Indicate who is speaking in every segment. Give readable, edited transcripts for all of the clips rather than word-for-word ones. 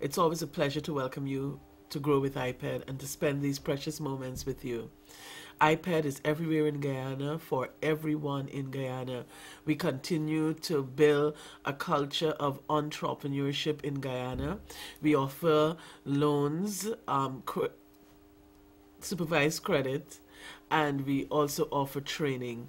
Speaker 1: It's always a pleasure to welcome you to Grow with IPED and to spend these precious moments with you. IPED is everywhere in Guyana for everyone in Guyana. We continue to build a culture of entrepreneurship in Guyana. We offer loans, supervised credit, and we also offer training.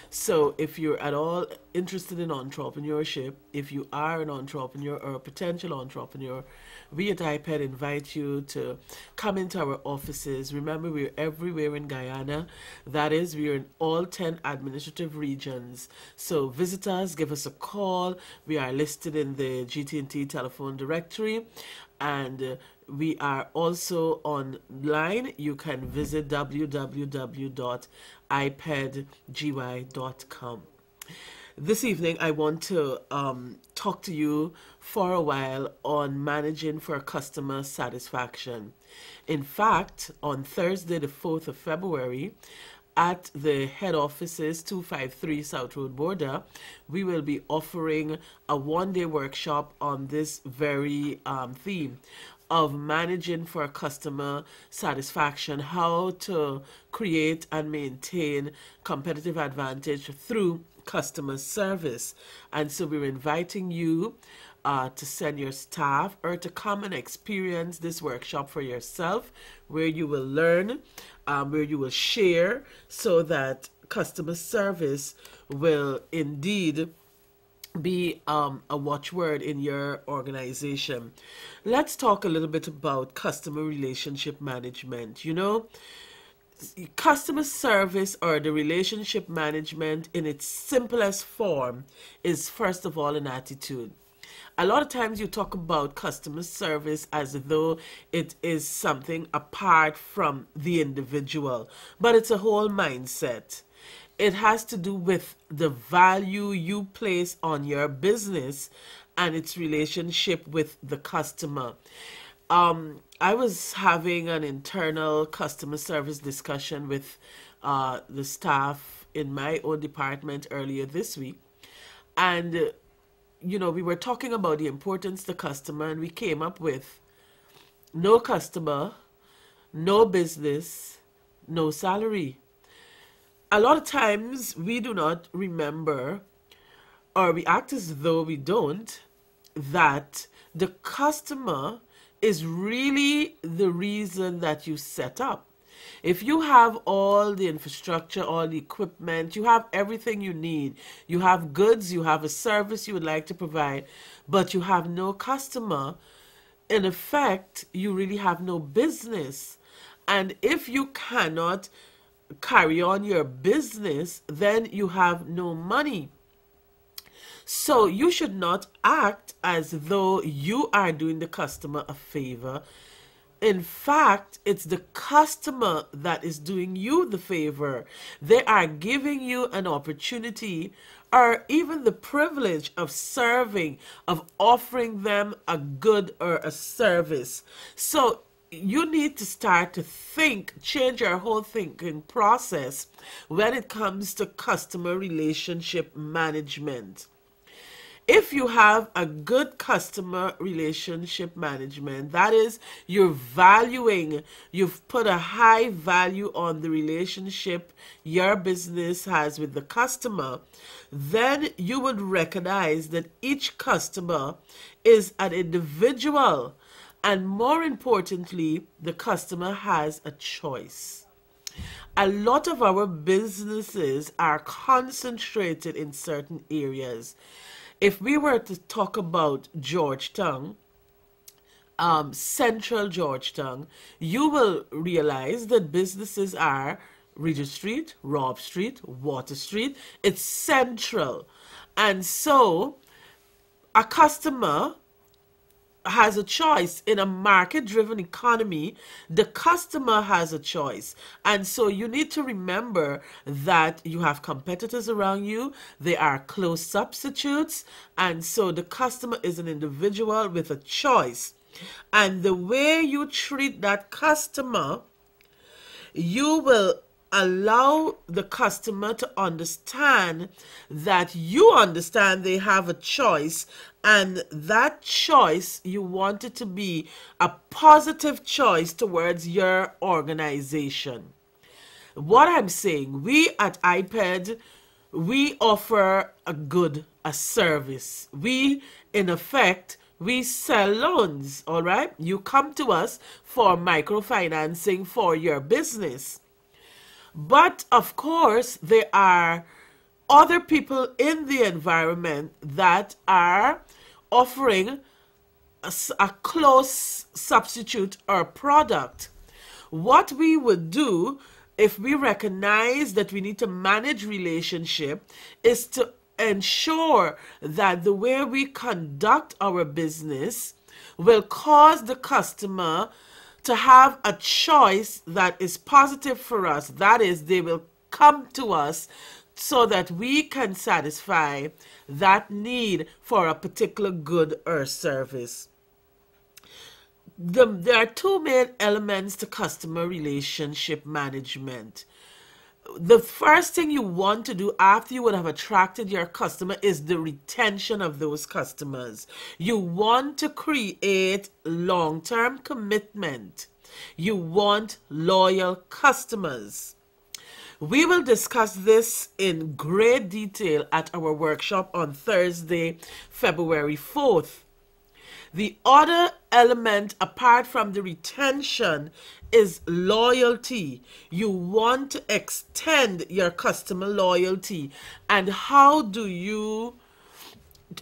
Speaker 1: So if you're at all interested in entrepreneurship, if you are an entrepreneur or a potential entrepreneur, we at IPED invite you to come into our offices. Remember, we're everywhere in Guyana. That is, we're in all 10 administrative regions. So visit us, give us a call. We are listed in the GT&T telephone directory, and we are also online. You can visit www.ipedgy.com. This evening, I want to talk to you for a while on managing for customer satisfaction. In fact, on Thursday, the 4th of February, at the head offices, 253 South Road Border, we will be offering a one-day workshop on this very theme of managing for customer satisfaction, how to create and maintain competitive advantage through customer service. And so we're inviting you to send your staff or to come and experience this workshop for yourself, where you will learn, where you will share, so that customer service will indeed be a watchword in your organization. Let's talk a little bit about customer relationship management. You know, customer service, or the relationship management in its simplest form, is first of all an attitude. A lot of times you talk about customer service as though it is something apart from the individual, but it's a whole mindset. It has to do with the value you place on your business and its relationship with the customer. I was having an internal customer service discussion with the staff in my own department earlier this week. And, you know, we were talking about the importance to the customer, and we came up with no customer, no business, no salary. A lot of times we do not remember, or we act as though we don't, that the customer is really the reason that you set up. If you have all the infrastructure, all the equipment, you have everything you need, you have goods, you have a service you would like to provide, but you have no customer, in effect, you really have no business. And if you cannot carry on your business, then you have no money. So you should not act as though you are doing the customer a favor. In fact, it's the customer that is doing you the favor. They are giving you an opportunity, or even the privilege of serving, of offering them a good or a service. So you need to start to think, change your whole thinking process when it comes to customer relationship management. If you have a good customer relationship management, that is, you're valuing, you've put a high value on the relationship your business has with the customer, then you would recognize that each customer is an individual. And more importantly, the customer has a choice. A lot of our businesses are concentrated in certain areas. If we were to talk about Georgetown, central Georgetown, you will realize that businesses are Regent Street, Robb Street, Water Street. It's central. And so a customer has a choice. In a market-driven economy, the customer has a choice. And so you need to remember that you have competitors around you. They are close substitutes. And so the customer is an individual with a choice. And the way you treat that customer, you will allow the customer to understand that you understand they have a choice, and that choice, you want it to be a positive choice towards your organization. What I'm saying, we at IPED, we offer a service. We, in effect, we sell loans, all right? You come to us for microfinancing for your business. But of course, there are other people in the environment that are offering a close substitute or product. What we would do if we recognize that we need to manage relationship is to ensure that the way we conduct our business will cause the customer to have a choice that is positive for us. That is, they will come to us so that we can satisfy that need for a particular good or service. There are two main elements to customer relationship management. The first thing you want to do after you would have attracted your customer is the retention of those customers. You want to create long-term commitment. You want loyal customers. We will discuss this in great detail at our workshop on Thursday, February 4th. The other element apart from the retention is loyalty. You want to extend your customer loyalty. And how do you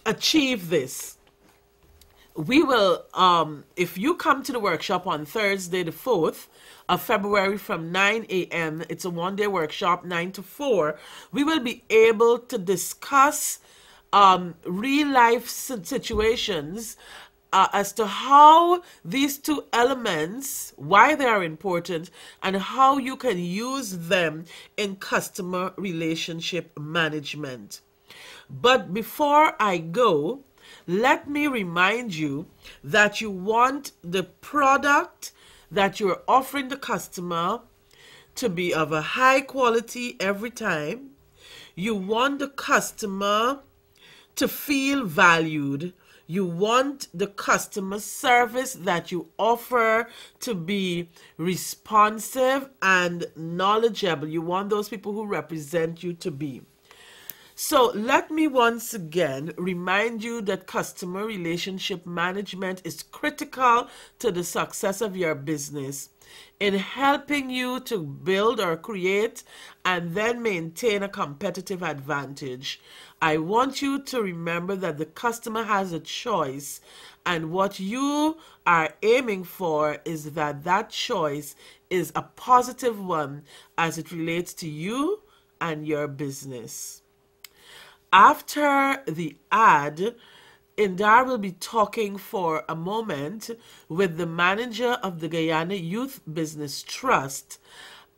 Speaker 1: achieve this? We will, if you come to the workshop on Thursday the 4th of February from 9 a.m., it's a one-day workshop, 9 to 4, we will be able to discuss real-life situations as to how these two elements, why they are important, and how you can use them in customer relationship management. But before I go, let me remind you that you want the product that you're offering the customer to be of a high quality every time. You want the customer to feel valued. You want the customer service that you offer to be responsive and knowledgeable. You want those people who represent you to be. So let me once again remind you that customer relationship management is critical to the success of your business in helping you to build or create and then maintain a competitive advantage. I want you to remember that the customer has a choice, and what you are aiming for is that that choice is a positive one as it relates to you and your business. After the ad, Indar will be talking for a moment with the manager of the Guyana Youth Business Trust.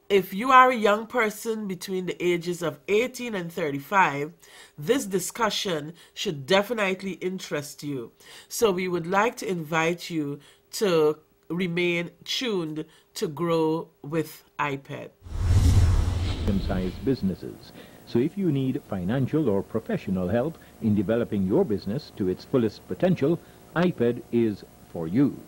Speaker 1: If you are a young person between the ages of 18 and 35, this discussion should definitely interest you. So we would like to invite you to remain tuned to Grow with IPED.
Speaker 2: Medium-sized businesses. So if you need financial or professional help in developing your business to its fullest potential, IPED is for you.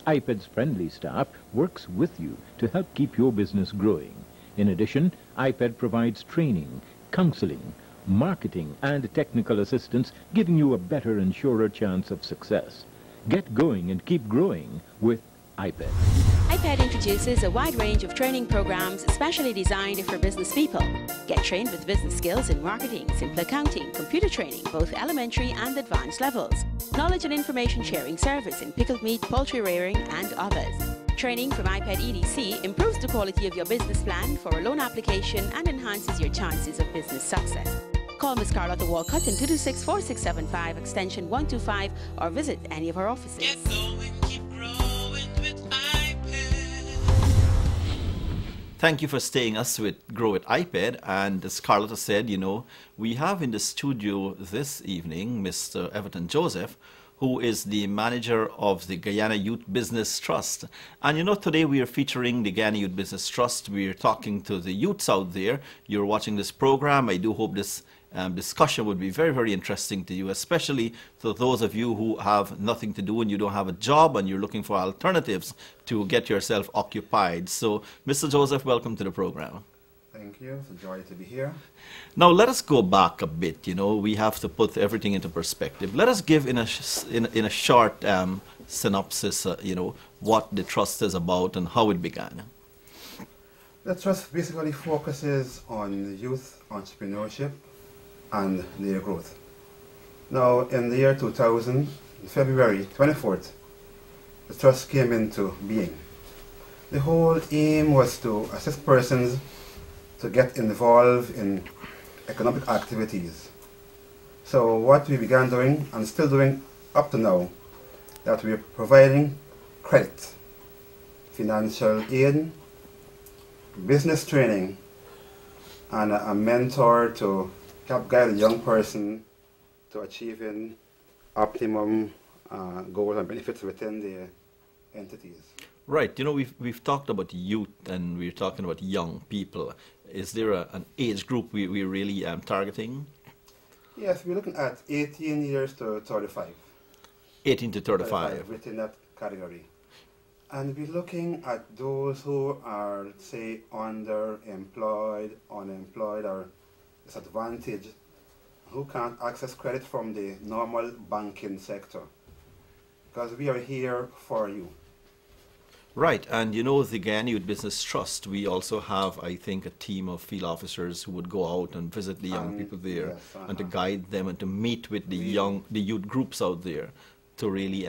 Speaker 2: IPED's friendly staff works with you to help keep your business growing. In addition, IPED provides training, counseling, marketing, and technical assistance, giving you a better and surer chance of success. Get going and keep growing with IPED.
Speaker 3: IPED introduces a wide range of training programs specially designed for business people. Get trained with business skills in marketing, simple accounting, computer training, both elementary and advanced levels. Knowledge and information sharing service in pickled meat, poultry rearing, and others. Training from IPED EDC improves the quality of your business plan for a loan application and enhances your chances of business success. Call Ms. Carlotta Walcott in 226-4675 extension 125 or visit any of our offices.
Speaker 1: Get going, keep growing with IPED.
Speaker 4: Thank you for staying us with Grow with IPED. And as Carlotta said, you know, we have in the studio this evening Mr. Everton Joseph, who is the manager of the Guyana Youth Business Trust. And you know, today we are featuring the Guyana Youth Business Trust. We are talking to the youths out there. You're watching this program. I do hope this discussion would be very, very interesting to you, especially to those of you who have nothing to do and you don't have a job and you're looking for alternatives to get yourself occupied. So, Mr. Joseph, welcome to the program.
Speaker 5: Thank you. It's a joy to be here.
Speaker 4: Now, let us go back a bit. You know, we have to put everything into perspective. Let us give in a short synopsis, you know, what the trust is about and how it began.
Speaker 5: The trust basically focuses on youth entrepreneurship and their growth. Now, in the year 2000, February 24th, the trust came into being. The whole aim was to assist persons to get involved in economic activities. So what we began doing, and still doing up to now, that we're providing credit, financial aid, business training, and a mentor to help guide a young person to achieving optimum goals and benefits within the entities.
Speaker 4: Right. You know, we've talked about youth and we're talking about young people. Is there an age group we're really targeting?
Speaker 5: Yes, we're looking at 18 years to 35.
Speaker 4: 18 to 35.
Speaker 5: Within that category. And we're looking at those who are, say, underemployed, unemployed, or disadvantaged, who can't access credit from the normal banking sector. Because we are here for you.
Speaker 4: Right, and you know, the Guyana Youth Business Trust, we also have, I think, a team of field officers who would go out and visit the young people there,
Speaker 5: yes,
Speaker 4: and to guide them and to meet with the youth groups out there to really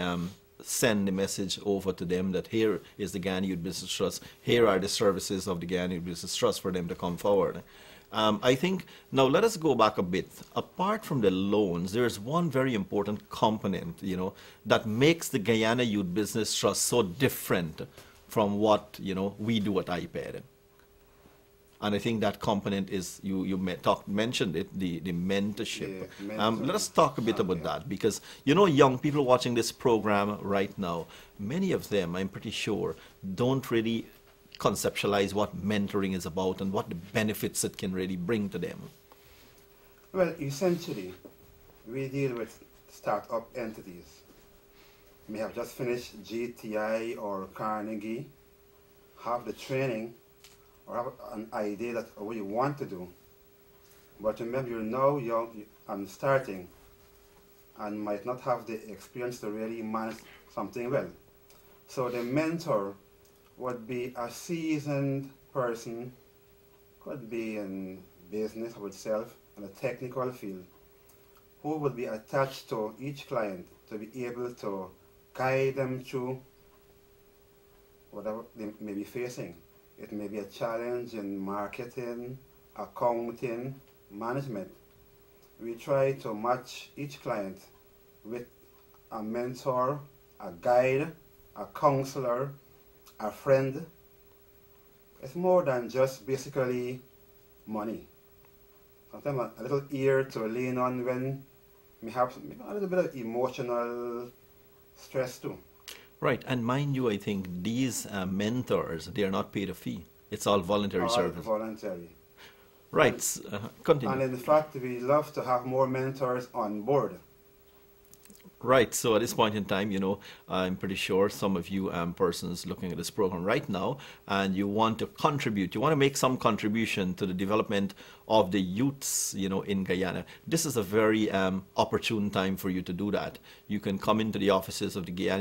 Speaker 4: send the message over to them that here is the Guyana Youth Business Trust, here are the services of the Guyana Youth Business Trust for them to come forward. I think, now let us go back a bit. Apart from the loans, there's one very important component, you know, that makes the Guyana Youth Business Trust so different from what, you know, we do at IPED. And I think that component is, you mentioned it, the mentorship.
Speaker 5: Yeah,
Speaker 4: let us talk a bit about that, because, you know, young people watching this program right now, many of them, I'm pretty sure, don't really conceptualize what mentoring is about and what the benefits it can really bring to them.
Speaker 5: Well, essentially, we deal with start-up entities. We have just finished GTI or Carnegie, have the training, or have an idea that what you want to do. But remember, you're now young and starting, and might not have the experience to really manage something well. So the mentor would be a seasoned person, could be in business of itself, in a technical field, who would be attached to each client to be able to guide them through whatever they may be facing. It may be a challenge in marketing, accounting, management. We try to match each client with a mentor, a guide, a counselor, a friend. It's more than just basically money. Sometimes a little ear to lean on when we have a little bit of emotional stress too.
Speaker 4: Right, and mind you, I think these mentors, they are not paid a fee. It's all voluntary service.
Speaker 5: Voluntary.
Speaker 4: Right, continue.
Speaker 5: And in fact, we love to have more mentors on board.
Speaker 4: Right, so at this point in time, you know, I'm pretty sure some of you persons looking at this program right now, and you want to contribute, you want to make some contribution to the development of the youths, you know, in Guyana. This is a very opportune time for you to do that. You can come into the offices of the Guyana